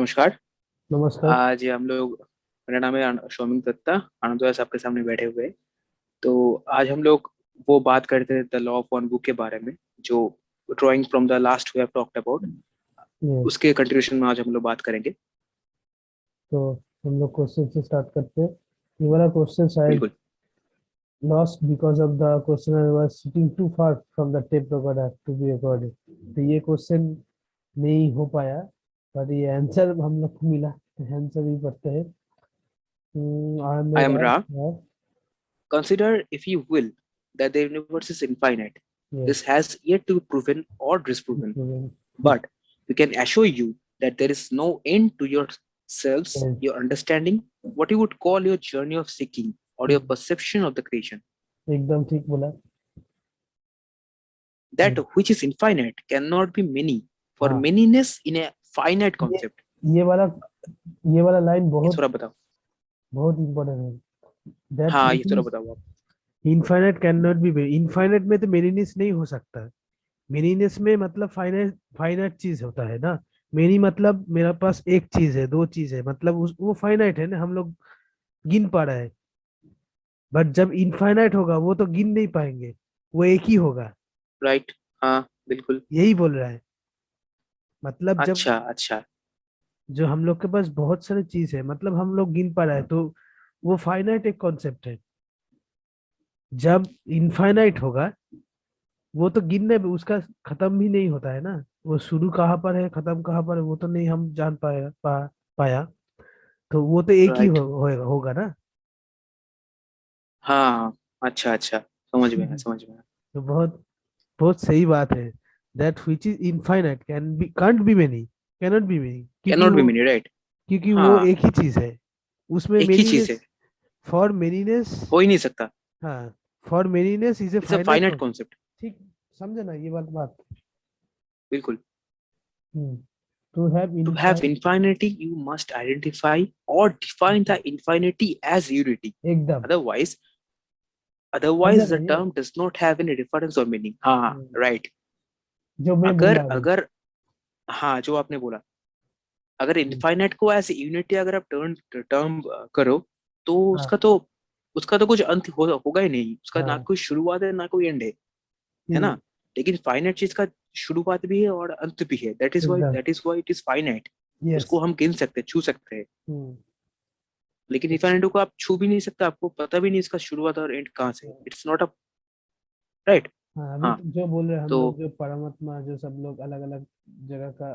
नमस्कार। नमस्कार। आज हम लोग मेरा नाम है सौमिक दत्ता। आनंद व्यास आपके सामने बैठे हुए हैं। तो आज हम लोग वो बात करते हैं the law of One book के बारे में, जो drawing from the last we have talked about, yes. उसके कंटिन्यूशन में आज हम लोग बात करेंगे। तो हम लोग क्वेश्चन से स्टार्ट करते हैं। ये वाला क्वेश्चन शायद बिल्कुल। Lost because of the questioner was sitting too far from the tape recorder to be recorded. तो ये क्वेश्चन नहीं हो पाया, पर ये आंसर हम लोग को मिला, तो आंसर भी पढ़ते हैं। I am I made am Ra. है। Consider, if you will, that the universe is infinite. Yes. This has yet to be proven or disproven. But we can assure you that there is no end to yourselves, your understanding, what you would call your journey of seeking, or your perception of the creation. एकदम ठीक बोला। That which is infinite cannot be many, for हाँ, manyness in a finite ये concept. ये वाला ये वाला line ये बहुत थोड़ा बताओ। बहुत इंपॉर्टेंट है। दैट हाँ, ये व्हिच थोड़ा इज बताओ आप। Infinite can not be, infinite में तो मेनीनेस नहीं हो सकता। मेनीनेस में मतलब फाइनाइट फाइनाइट चीज होता है ना। मेनी मतलब मेरा पास एक चीज है, दो चीज है, मतलब वो फाइनाइट है ना, हम लोग गिन पा रहे हैं। बट जब इनफाइनाइट होगा वो तो गिन नहीं पाएंगे, वो एक ही होगा। राइट। हाँ, बिल्कुल। यही बोल रहा है। मतलब जब अच्छा अच्छा। जो हम लोग के पास बहुत सारी चीज है, मतलब हम लोग गिन पा रहे हैं, तो वो फाइनाइट एक कॉन्सेप्ट है। जब इनफाइनाइट होगा वो तो गिनने में उसका खत्म भी नहीं होता है ना। वो शुरू कहाँ पर है, खत्म कहाँ पर है, वो तो नहीं हम जान पाया। तो वो तो एक ही राइट। होगा ना। हाँ। अच्छा अच्छा, समझ में आया समझ में आया। तो बहुत बहुत सही बात है। That which is infinite can be can't be many, cannot be many, क्योंकि कैनॉट बी वो मीनी, राइट। क्योंकि वो हाँ, एक ही चीज है। उसमें एक ही चीज है। Manyness, for manyness. हो ही नहीं सकता। हाँ, for manyness is a it's a finite finite concept. Concept. ठीक, समझे ना ये बात। बिल्कुल। To have To have infinite. infinity, you must identify or define the infinity as unity. एकदम Otherwise, समझे ना the ये। term does not have any difference or meaning. हाँ, हम्म, राइट। जो मैं अगर बोला अभी। अगर हाँ, जो आपने बोला, अगर हम्म, इनफाइनाइट को एज यूनिटी अगर आप टर्न टर्म करो, तो हाँ उसका तो कुछ अंत होगा ही नहीं। उसका ना हाँ। कोई शुरुआत है ना कोई एंड है ना। लेकिन फाइनाइट चीज का शुरुआत भी है और अंत भी है। एकदम। That is why it is finite. Yes. उसको हम गिन सकते हैं, छू सकते हैं। लेकिन इन्फाइनाइट को आप छू भी नहीं सकते, आपको पता भी नहीं इसका शुरुआत और एंड कहाँ से। It's not a right. हाँ, अभी हाँ। तो जो बोल रहे हैं हम तो लोग, जो परमात्मा, जो सब लोग अलग अलग जगह का,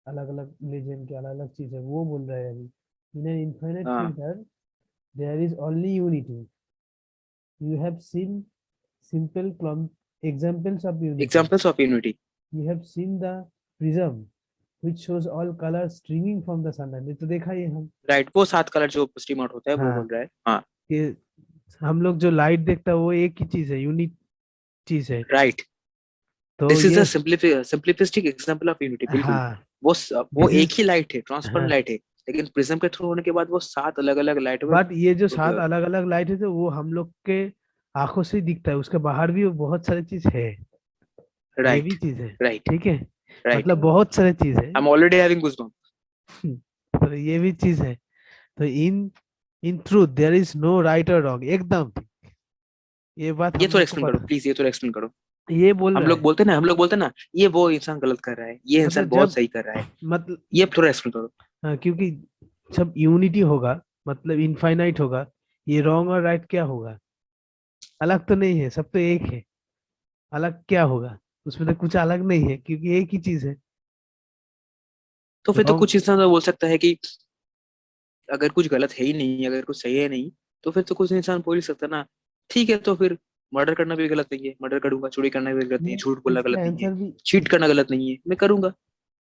अलग अलग लेजेंड के अलग अलग चीज है, वो बोल रहे हैं अभी। इन एन इनफाइनाइट हाँ, filter there is only unity. You have seen simple examples of unity. Examples of unity. You have seen the prism which shows all colors streaming from the sunlight. ये तो देखा ही है हम। Right, वो सात colour जो stream out होता है वो हाँ, बोल रहा है। हाँ, कि हम लोग जो लाइट देखता है वो एक ही चीज है, यूनिक चीज है। राइट। तो दिस इज अ ये सिंपलिस्टिक एग्जाम्पल ऑफ यूनिटी, बिल्कुल। हाँ, वो दिस इज एक ही लाइट है, ट्रांसपेरेंट हाँ। लाइट है। लेकिन प्रिज्म के थ्रू होने के बाद वो सात अलग अलग लाइट में। बट ये जो सात अलग अलग लाइट है, तो वो हम लोग के आंखों से दिखता है, उसके बाहर भी बहुत सारी चीज है। ये राइट भी चीज है। राइट ठीक है, राइट। मतलब बहुत सारी चीज है। I am already having goosebump. तो ये भी चीज है। तो in in truth there is no right और रॉन्ग, एकदम ठीक। ये बात ये हम थोड़ा लोग को एक्सप्लेन करो पता। प्लीज, ये थोड़ा एक्सप्लेन करो। ये बोल रहा है, हम लोग बोलते हैं ना, ये वो इंसान गलत कर रहा है, ये इंसान मतलब बहुत जब सही कर रहा है। ये मतलब थोड़ा एक्सप्लेन करो। हाँ, क्योंकि जब यूनिटी होगा, मतलब इनफाइनाइट होगा, ये रॉन्ग और राइट क्या होगा? अलग तो नहीं है, सब तो एक है। अलग क्या होगा? उसमें तो कुछ अलग नहीं है, क्योंकि एक ही चीज है। तो फिर तो रॉन्ग। कुछ इंसान तो बोल सकता है कि अगर कुछ गलत है ही नहीं, अगर कुछ सही है नहीं, तो फिर तो कुछ इंसान बोल ही सकता ना, ठीक है तो फिर मर्डर करना भी गलत नहीं है, मर्डर करूंगा। चोरी करना भी गलत नहीं है, ये झूठ बोलना इसका गलत नहीं है, आंसर भी चीट करना गलत नहीं है, मैं करूंगा।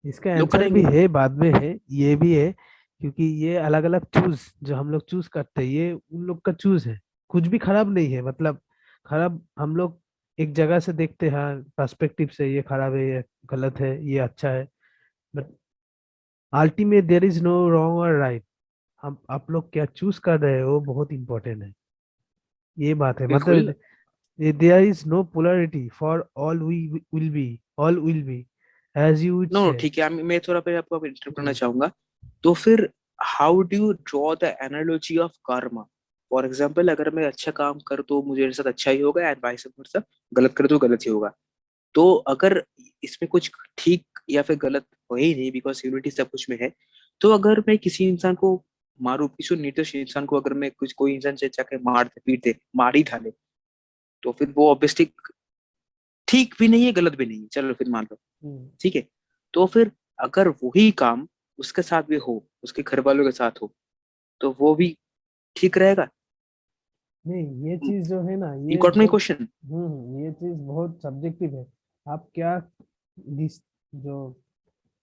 इसका लोग आंसर भी करेंगे। है, बाद में है। ये भी है, क्योंकि ये अलग अलग चूज जो हम लोग चूज करते हैं, ये उन लोग का चूज है। कुछ भी खराब नहीं है, मतलब खराब हम लोग एक जगह से देखते हैं, पर्सपेक्टिव से, ये खराब है, ये गलत है, ये अच्छा है। But ultimate there is no wrong और राइट। हम आप लोग क्या चूज कर रहे हो वो बहुत इंपॉर्टेंट है। ये बात है, बिल्कुल। मतलब there is no polarity for all will be as you would know say. ठीक है, मैं थोड़ा पे आपको इंटरप्ट करना चाहूंगा। तो फिर how do you draw the analogy of Karma? For example, अगर मैं अच्छा काम कर तो मुझे मेरे साथ अच्छा ही होगा, एंड वाइस वर्सा, गलत कर तो गलत ही होगा। तो अगर इसमें कुछ ठीक या फिर गलत हो ही नहीं, बिकॉज यूनिटी सब कुछ में है, तो अगर मैं किसी इंसान को मारू, किसी निर्दोष इंसान को अगर मैं कुछ कोई इंसान से जाके मार दे, पीट दे, मार ही डाले, तो फिर वो ऑब्वियसली ठीक भी नहीं है, गलत भी नहीं है, चलो फिर मान लो, हम्म, ठीक है। तो फिर अगर वही काम उसके साथ भी हो, उसके घर वालों के साथ हो, तो वो भी ठीक रहेगा? नहीं ये चीज जो है ना यू ये गॉट माई बहुत क्वेश्चन? ये चीज बहुत सब्जेक्टिव है। आप क्या जो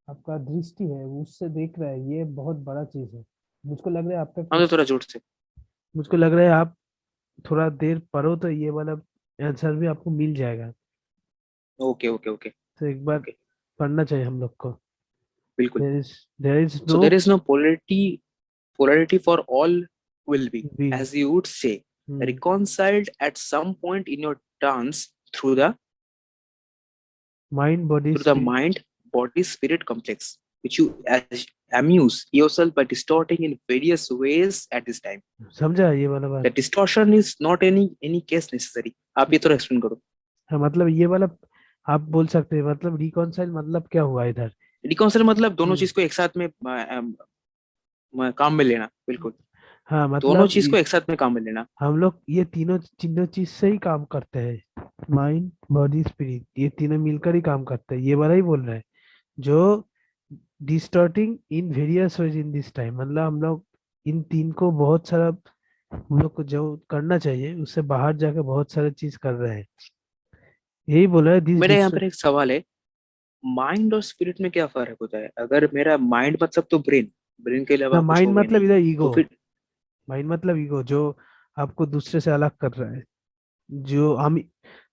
आपका दृष्टि है उससे देख रहा है, ये बहुत बड़ा चीज है। मुझको लग रहा है आपका हाँ, तो क्वेश्चन, थोड़ा जोर से। मुझको लग रहा है आप थोड़ा देर पढ़ो तो ये वाला आंसर भी आपको मिल जाएगा। ओके ओके ओके तो एक बार ओके, पढ़ना चाहिए हम लोग को। बिल्कुल। देयर इज So नो there is no polarity for all will be, will. as you would say, reconciled at some point in your dance mind body through the spirit. mind, body, spirit complex, which you amuse yourself by distorting in various ways at this time. समझा ये वाला The बात? distortion is not any case necessary. आप ये तो explain करो। हाँ, मतलब ये वाला आप बोल सकते हैं, मतलब रिकॉन्साइल मतलब क्या हुआ इधर रिकॉन्सिल मतलब दोनों कि चीज को एक साथ में काम में लेना, बिल्कुल। हाँ दोनों मतलब चीज को एक साथ में काम में लेना। हम लोग ये तीनों तीनों चीज से ही काम करते हैं। माइंड बॉडी स्पिरिट ये तीनों मिलकर ही काम करते हैं, ये वाला ही बोल रहा है। जो distorting in various ways in this time, मतलब हम लोग इन तीन को बहुत सारा, हम लोग को जो करना चाहिए उससे बाहर जाके बहुत सारे चीज कर रहे हैं, यही बोल रहा है दिस मेरे यहाँ डिस्ट। पर एक सवाल है, माइंड और स्पिरिट में क्या फर्क होता है? अगर मेरा माइंड मतलब तो ब्रेन, ब्रेन के अलावा ना कुछ माइंड हो गया मतलब नहीं, इधर तो ईगो। फिर माइंड मतलब ईगो जो आपको दूसरे से अलग कर रहा है। जो हम,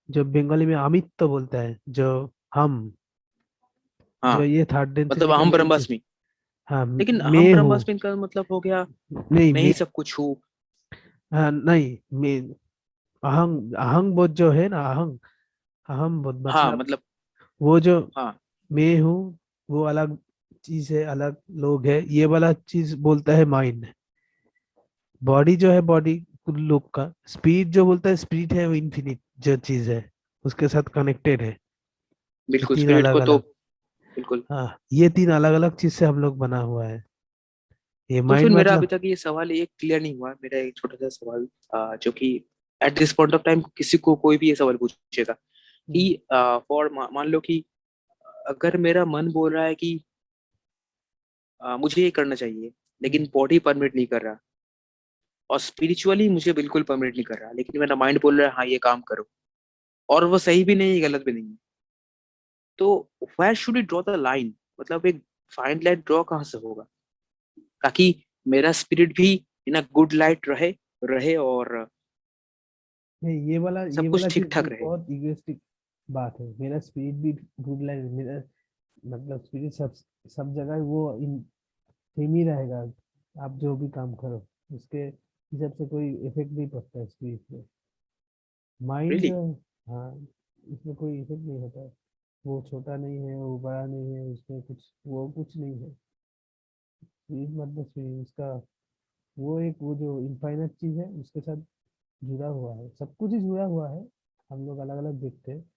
जो बंगाली में अमित तो बोलता है, जो हम, जो हाँ, ये थर्ड मतलब डेंसिटी अहम में चीज। ब्रह्मास्मि। हाँ लेकिन अहम मैं हूँ। ब्रह्मास्मि का मतलब हो गया नहीं मैं मैं, ही सब कुछ हूँ। हाँ नहीं मैं, अहंग अहंग बोध जो है ना, अहंग, अहम बोध हाँ मतलब मतलब, वो जो हाँ मैं हूँ वो अलग चीज है, अलग लोग है, ये वाला चीज बोलता है माइंड। बॉडी जो है बॉडी कुल लोग का, स्पिरिट जो बोलता है स्पिरिट है वो इन्फिनिट जो चीज है उसके साथ कनेक्टेड है। ये बिल्कुल, तीन स्पिरिट अलग को तो अलग, बिल्कुल। हाँ ये तीन अलग अलग चीज से हम लोग बना हुआ है। ये तो फिर माइंड मेरा अभी मतलब तक ये सवाल ये क्लियर नहीं हुआ, मेरा एक छोटा सा सवाल, जो कि at this point of time किसी को कोई भी ये सवाल पूछेगा कि फॉर मान लो कि अगर मेरा मन बोल रहा है कि मुझे ये करना चाहिए, लेकिन बॉडी परमिट नहीं कर रहा, और स्पिरिचुअली मुझे बिल्कुल परमिट नहीं कर रहा, लेकिन मेरा माइंड बोल रहा है हाँ ये काम करो, और वो सही भी नहीं है, गलत भी नहीं है, तो where should you draw the line? मतलब एक फाइन लाइन ड्रॉ कहाँ से होगा, ताकि मेरा स्पिरिट भी इन अ गुड लाइट रहे रहे और नहीं ये सब वाला कुछ चीज ठीक ठाक रहे? बहुत इगोइस्टिक बात है। मेरा स्पिरिट भी गुड लाइफ, मेरा मतलब स्पिरिट सब सब जगह वो इन सेम ही रहेगा। आप जो भी काम करो उसके हिसाब से कोई इफेक्ट नहीं पड़ता है स्पिरिट पे। Mind really? जो है, हाँ इसमें कोई इफेक्ट नहीं होता है। वो छोटा नहीं है, वो बड़ा नहीं है, उसमें कुछ वो कुछ नहीं है। स्पिरिट मतलब स्पिरिट उसका वो एक वो जो इनफाइनाइट चीज है उसके साथ जुड़ा हुआ है, सब कुछ ही जुड़ा हुआ है। हम लोग अलग अलग देखते हैं।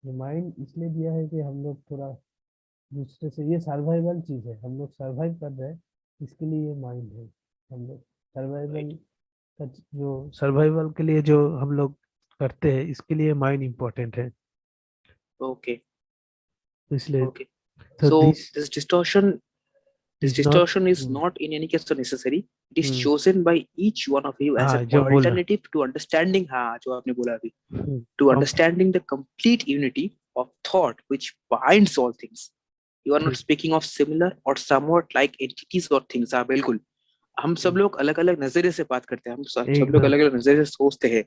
ये माइंड इसलिए दिया है कि हम लोग थोड़ा दूसरे से, ये सर्वाइवल चीज है, हम लोग सर्वाइव कर रहे हैं, इसके लिए ये माइंड है। हम लोग सर्वाइवल राइट। का जो सर्वाइवल के लिए जो हम लोग करते हैं इसके लिए माइंड इम्पोर्टेंट है। ओके तो इसलिए ओके। तो so this this distortion, this is not. distortion is not in any case so necessary. It is hmm, chosen by each one of you as हाँ an जो बोल रहा। alternative to understanding, हाँ जो आपने बोला अभी, to come understanding the complete unity of thought which binds all things. You are not ठीक। speaking of similar or somewhat like entities or things. हाँ बिल्कुल, हम सब हम्म, लोग अलग अलग नजरिए से बात करते हैं, हम सब लोग एकदम। अलग अलग नजरिए से सोचते हैं,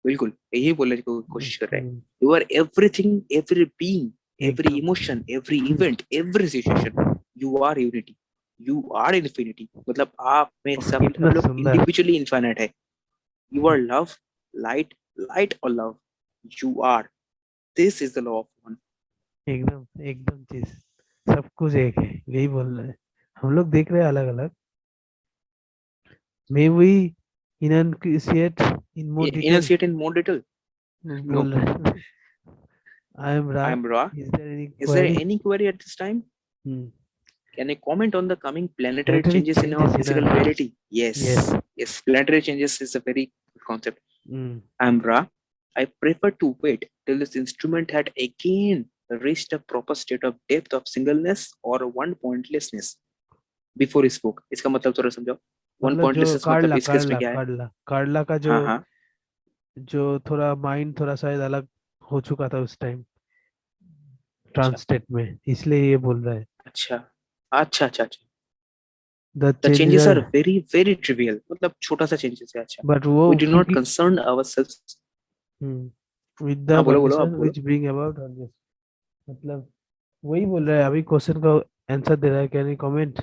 बिल्कुल यही बोलने की कोशिश कर रहे हैं। Hmm, you are everything, every being, every एकदम। Emotion, every event, every situation, you are unity, you are infinity. मतलब आप में सब कितना लोग सुंदर। इंडिविजुअली इन्फाइनाइट है। You are love, light, light और love, you are, this is the law of one. एकदम एकदम चीज, सब कुछ एक है, यही बोल रहे हैं। हम लोग देख रहे हैं अलग अलग. May we enunciate in more detail? Enunciate in more detail? No. बोल रहे हैं. I am I Ra. am Ra. Is there any Is there query? any query at this time? Hmm. Can I comment on the coming planetary Planetary changes in our changes in physical our. reality? Yes. Yes. Yes. Planetary changes is a very good concept. Hmm. I am Ra. I prefer to wait till this instrument had again reached a proper state of depth of singleness or one pointlessness before he spoke. इसका मतलब थोड़ा समझाओ. One मतलब जो pointlessness मतलब कार्ला इस case में कार्ला क्या है? कार्ला कार्ला का जो हाँ हाँ. जो थोड़ा माइंड थोड़ा शायद अलग हो चुका था उस टाइम अच्छा ट्रांस स्टेट में, इसलिए ये बोल रहा है. अच्छा अच्छा अच्छा अच्छा. The The changes changes are. are very trivial. मतलब छोटा सा changes है. अच्छा. बट वो We do not क्योंकि concern ourselves. विद द हाँ बोलो बोलो आप कंडीशन बोलो. Which bring about all. मतलब वही बोल रहा है अभी, क्वेश्चन का आंसर दे रहा है. Can you comment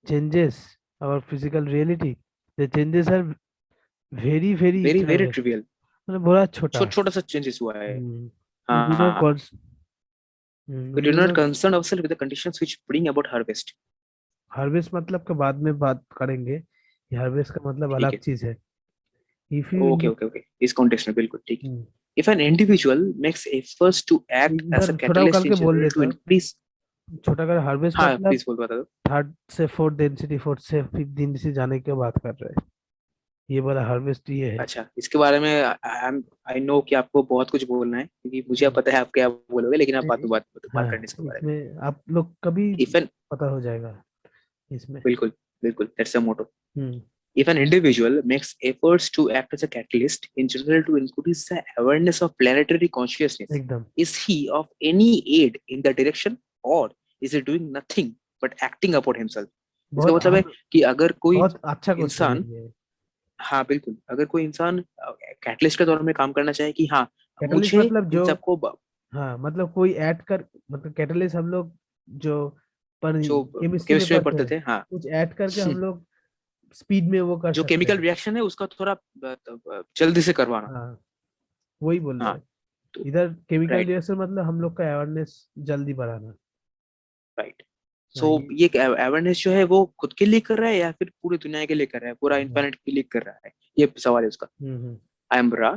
changes our physical reality? The changes are very very Very private. trivial. मतलब बहुत छोटा. छोटा सा changes हुआ है. वी डू नॉट हाँ. We we do do not not. concern ourselves with the conditions which bring about harvest. Harvest मतलब के बाद में बात करेंगे. ये हार्वेस्ट का मतलब ठीक अलग है. चीज है. If you okay okay okay. इस कॉन्टेक्स्ट में बिल्कुल ठीक है. If an individual makes efforts to act as इधर a छोटा catalyst करके in बोल general to देता हूँ. increase. छोटा कर हार्वेस्ट हाँ मतलब प्लीज बोल बता दो. थर्ड से फोर्थ डेंसिटी, फोर्थ से फिफ्थ डेंसिटी जाने की बात कर रहे हैं. ये वाला हार्वेस्ट ये है. अच्छा इसके बारे में आई नो कि आपको बहुत कुछ बोलना है क्योंकि मुझे हम्म, पता है आप क्या बोलोगे लेकिन आप नहीं बात नहीं. बात करने इसके हाँ, बारे में. इसमें आप लोग कभी इफ एन पता हो जाएगा इसमें. बिल्कुल बिल्कुल that's a motto. Hmm. If an individual makes efforts to act as a catalyst in general to increase the awareness of planetary consciousness, एकदम. is he of any aid in the direction or is he doing nothing but acting upon himself? इसका बहुत मतलब है हम कि अगर कोई बहुत अच्छा क्वेश्चन है इंसान, ये. हाँ बिल्कुल, अगर कोई इंसान कैटलिस्ट के तौर में काम करना चाहे कि हाँ कैटलिस्ट मुझे मतलब इन जो. सबको हाँ मतलब कोई ऐड कर. मतलब कैटलिस्ट हम लोग जो पर जो केमिस्ट्री में केमिस्ट्री में पढ़ते पढ़ते हैं, थे हाँ. कुछ ऐड करके हम लोग स्पीड में वो कर जो सकते केमिकल हैं. रिएक्शन है उसका थोड़ा जल्दी से करवाना. हाँ वही बोल रहे हाँ हैं. तो इधर केमिकल राइट रिएक्शन मतलब हम लोग का अवेयरनेस जल्दी बढ़ाना. राइट. हाँ सो ये. ये अवेयरनेस जो है वो खुद के लिए कर रहा है या फिर पूरी दुनिया के लिए कर रहा है, पूरा हाँ. इन्फिनिट के लिए कर रहा है, ये सवाल है उसका. Hmm. I am Ra.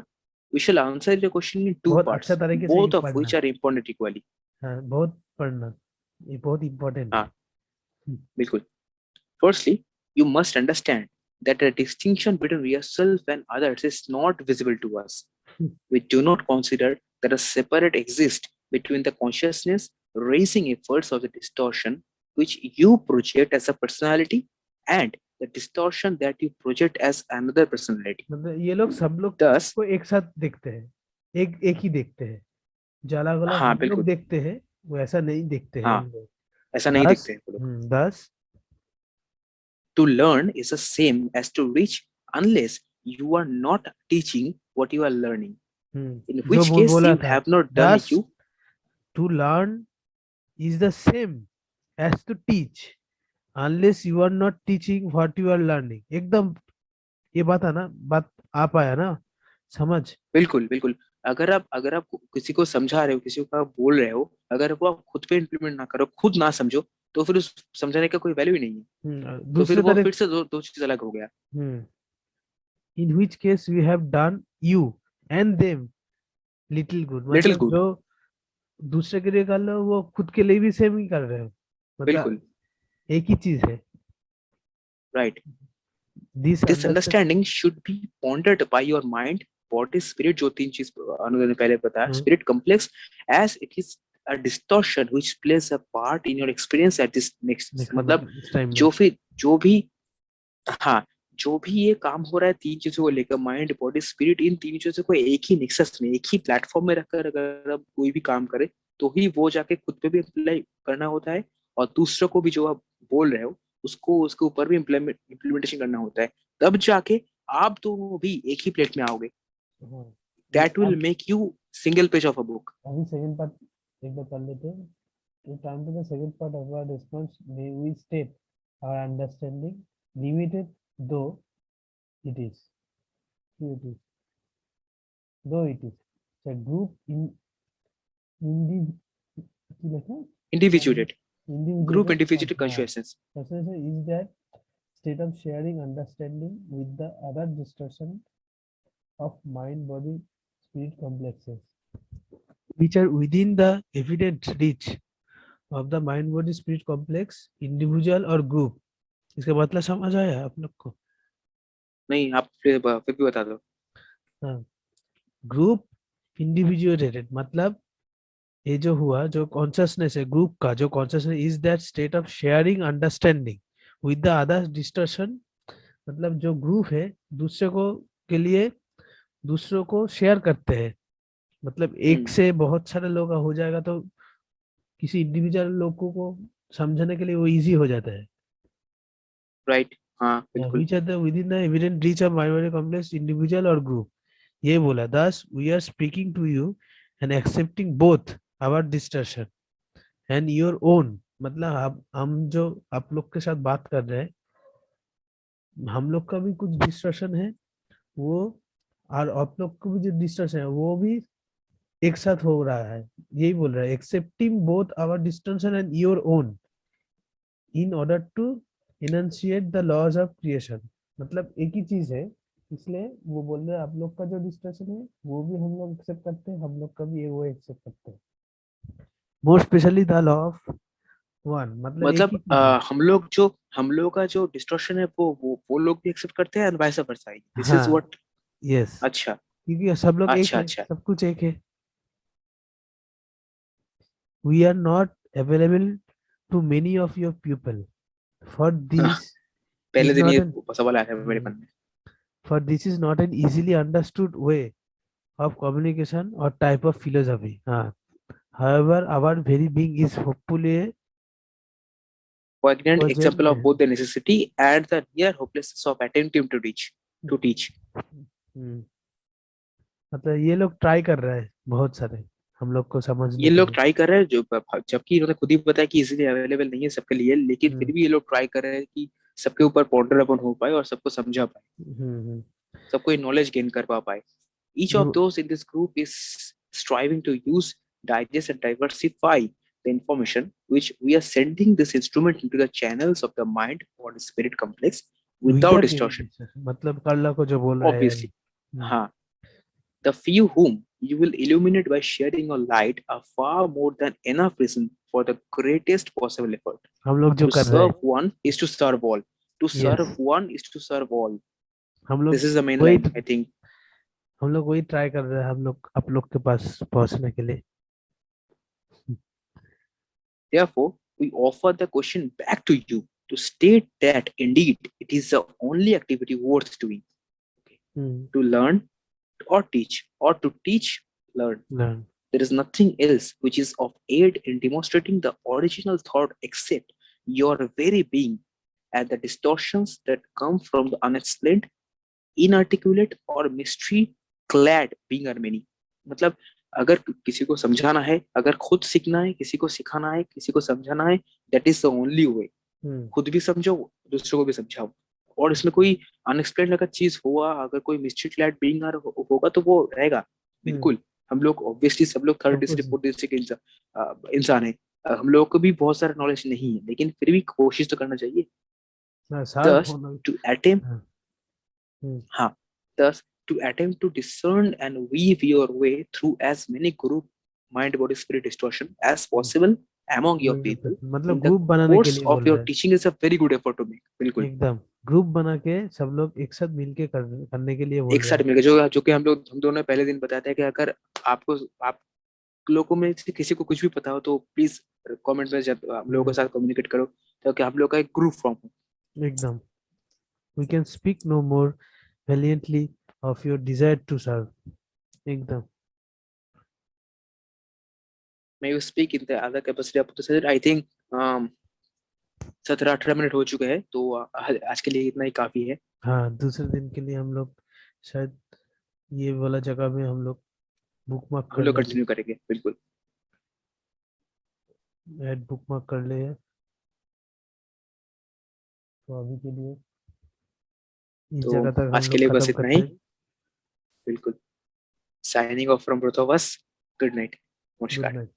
We shall answer the question in two बहुत अच्छा पार्ट्स तरीके से बोथ ऑफ पढ़ना. Which are important equally. हाँ बहुत पढ़ना. ये बहुत इम्पोर्टेंट है. हाँ बिल्कुल. Firstly, you must understand that the distinction between yourself and others is not visible to us. We do not consider that a separate exists between the consciousness raising efforts of the distortion which you project as a personality and the distortion that you project as another personality. मतलब ये लोग सब लोग Thus, को एक साथ देखते हैं. एक एक ही देखते हैं. जो अलग अलग हाँ हम लोग बिल्कुल. देखते हैं वो ऐसा नहीं देखते हैं हाँ उन लोग. ऐसा नहीं दस. देखते हैं वो लोग. दस. To learn is the same as to reach unless you are not teaching what you are learning. In जो which case बोला you था. have not done दस. you. To learn is the same as to teach unless you are not teaching what you are learning. एकदम. ये बात है ना, बात आ पाया ना समझ. बिल्कुल बिल्कुल. अगर आप किसी को समझा रहे हो, किसी को आप बोल रहे हो, अगर वो आप खुद पे इम्प्लीमेंट ना करो, खुद ना समझो, तो फिर उस समझाने का कोई वैल्यू ही नहीं है. तो फिर दूसरे वो तरह. फिर से दो चीज अलग हो गया. in which case we have done you and them little good. Little मतलब गुड. जो दूसरे के लिए कर रहे हो वो खुद के लिए भी सेम ही कर रहे हो. मतलब बिल्कुल एक ही चीज है. Right. This this understand. Understanding should be pondered by your mind body spirit. जो तीन चीज अनुज ने पहले बताया, spirit complex as it is a distortion which plays a part in your experience at this next. मतलब मतलब इस टाइम में. जो भी हाँ जो भी ये काम हो रहा है तीन चीजों को लेकर, माइंड बॉडी स्पिरिट, इन तीन चीजों को एक ही निक्सस में, एक ही प्लेटफॉर्म में रखकर अगर आप कोई भी काम करे तो ही वो जाके खुद पे भी अप्लाई करना होता है और दूसरों को भी जो आप बोल रहे हो उसको उसके ऊपर भी इम्प्लीमेंटेशन करना होता है. तब जाके आप दोनों भी एक ही प्लेट में आओगे. हाँ. दैट विल अब make you single page of a book. अभी सेकंड पार्ट एक बार पढ़ लेते हैं. To come to the second part of our response, may we state our understanding, limited though it is. It is. Though it is. It's a group in indi কি লেখা? इंडिविजुएटेड. Group individual individual हाँ, consciousness. consciousness is that state of sharing understanding with the other distortion of mind body spirit complexes which are within the evident reach of the mind body spirit complex individual or group. इसका मतलब समझ आया आप लोग को? नहीं, आप फिर भी बता दो. हाँ, ग्रुप इंडिविजुएटेड मतलब ये जो हुआ जो कॉन्शियसनेस है ग्रुप का जो consciousness is that state of sharing understanding with the other distortion मतलब जो ग्रुप है दूसरे को के लिए दूसरों को शेयर करते हैं मतलब एक हम्म. से बहुत सारे लोग का हो जाएगा तो किसी इंडिविजुअल लोगों को समझने के लिए वो इजी हो जाता है राइट. हाँ, बिल्कुल. which are the within the evident reach of mind body complex individual or group ये बोला thus we are speaking to you and accepting both our distortion and your own मतलब हम जो आप लोग के साथ बात कर रहे हैं हम लोग का भी कुछ डिस्टर्शन है वो और आप लोग को भी जो डिस्टर्शन है वो भी एक साथ हो रहा है यही बोल रहा है accepting both our distortion and your own in order to initiate the laws of creation मतलब एक ही चीज है इसलिए वो बोल रहे हैं आप लोग का जो डिस्टर्शन है वो भी हम लोग एक्सेप्ट करते हैं हम लोग का भी वो एक्सेप्ट करते हैं more specially the law of one मतलब एक ही मतलब चीज है हम लोग का जो डिस्टॉर्शन है वो लोग भी एक्सेप्ट करते हैं, and vice versa. This is हाँ व्हाट. यस अच्छा. क्योंकि सब लोग एक अच्छा. है अच्छा. सब कुछ एक है we are not available to many of your people for this पहले इज दिन नॉट ये एन सवाल आया था मेरे मन में. for this is not an easily understood way of communication or type of philosophy. However, our very being is hopefully Poignant possessed. example of both the necessity and the near hopelessness of attempting to teach. हम्म, मतलब ये लोग try कर रहे हैं बहुत सारे हम लोग को समझने ये के लोग लिए ट्राई कर रहे हैं, जबकि इन्होंने खुद ही बताया कि इजीली अवेलेबल नहीं है सबके लिए, लेकिन हम्म, फिर भी ये लोग ट्राई कर रहे हैं कि सबके ऊपर पॉन्डर अपन हो पाए और सबको समझा पाए, हम्म, सबको नॉलेज गेन कर पाए. Each of group those in this group is striving to use, digest, and diversify the information which we are sending this instrument into the channels of the mind or the spirit complex without without distortion. मतलब कर्ला को जो बोल रहे हैं Obviously, हाँ, the few whom you will illuminate by sharing your light are far more than enough reason for the greatest possible effort. हम लोग जो To कर रहे serve हैं one is to serve all. To yes serve one is to serve all. हम This लोग is the main वही line, I think. हम लोग वही ट्राई कर रहे हैं हम लोग आप लोग के पास पहुंचने के लिए Therefore, we offer the question back to you to state that indeed it is the only activity worth doing. To learn or to teach, learn. learn There is nothing else which is of aid in demonstrating the original thought except your very being and the distortions that come from the unexplained, inarticulate or mystery clad being are many. मतलब अगर किसी को समझाना है, अगर खुद सीखना है, किसी को सिखाना है, किसी को समझाना है, that is the only way. खुद भी समझो, दूसरों को भी समझाओ. और इसमें कोई अनएक्सप्लेन अगर चीज हुआ, अगर कोई मिस्ट्री क्लैड बीइंग होगा तो वो रहेगा. बिल्कुल. हम लोग ऑब्वियसली सब लोग थर्ड सबको डिस्ट्रिक्ट फोर्थ डिस्ट्रिक्ट इंसान है. हम लोगों को भी बहुत सारा नॉलेज नहीं है, लेकिन फिर भी कोशिश तो करना चाहिए. शार्प Thus, होना to attempt, हाँ, हम्म, हाँ, thus to attempt to discern and weave your way through as many group mind body spirit distortion as hmm, possible among your people मतलब in the ग्रुप बनाने के course लिए of बोल your रहे हैं teaching is a very good effort to make. बिल्कुल. एकदम group बना के सब लोग एक साथ मिलके करने के लिए बोल एक रहे साथ हैं मिलकर जो कि हम दोनों ने पहले दिन बताया था कि अगर आप लोगों में से किसी को कुछ भी पता हो तो प्लीज कमेंट में जब हम लोगों के साथ कम्युनिकेट करो, ताकि हम लोग का एक ग्रुप फॉर्म हो. एकदम we can speak no more valiantly of your desire to serve एकदम May you speak in the other capacity of the session. I think 17-18 minute हो चुके हैं, तो आज के लिए इतना ही काफी है. हाँ दूसरे दिन के लिए हम लोग शायद ये वाला जगह में हम लोग बुक मार्क हम कर लोग लेंगे कंटिन्यू करेंगे. बिल्कुल. ऐड बुक मार्क कर ले तो अभी के लिए इस तो जगह तक आज हम के लोग लिए बस खत्म इतना करते ही. हैं बिल्कुल. Signing off from both of us. Good night. Good नमस्कार. नाइट